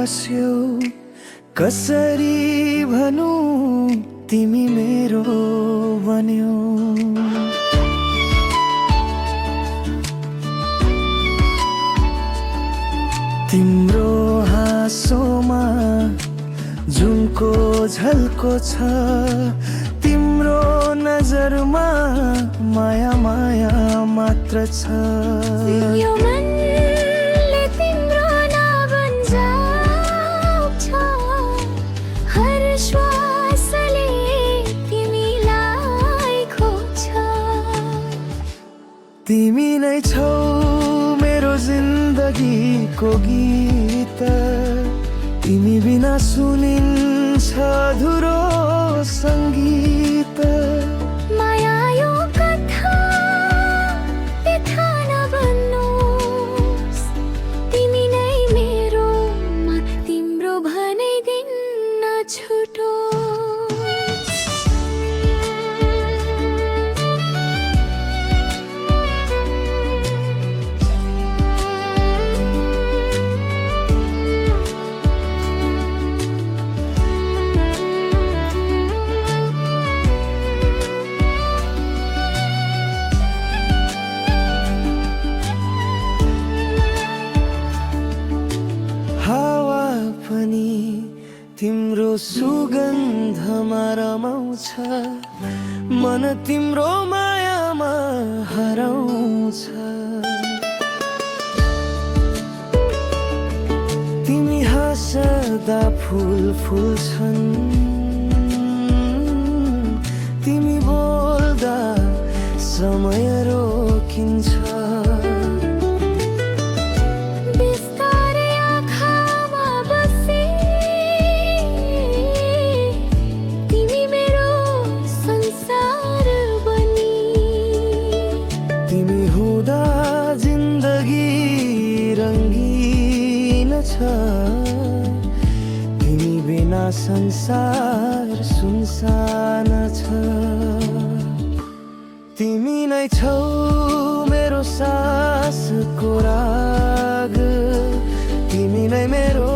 बस्यौ कसरी भनौं तिमी मेरो बन्यौ। तिम्रो हाँसोमा जुनको झल्को छ, तिम्रो नजरमा माया माया मात्र छ। यो मनले तिम्रो नाम जाप्छ, हर श्वासले तिमीलाई खोज्छ। तिमी नै छौ मेरो जिन्दगीको गीत, तिमी बिना सुनिन्छ अधुरो सङ्गीत। माया यो कथा व्यथा नबन्नुहोस्, तिमी नै मेरो म तिम्रो भनिदिन्न छुटोस्। हावा पनि तिम्रो सुगन्धमा रमाउँछ, मन तिम्रो मायामा हराउँछ। तिमी हाँस्दा फुल फुल्छन्, तिमी बोल्दा समय रोकिन्छ। बिस्तारै आँखामा बसी तिमी मेरो संसार बनी। तिमी हुँदा जिन्दगी रङ्गीन छ, तिमी बिना संसार सुनसान छ। तिमी नै छौ मेरो सासको राग, तिमी नै मेरो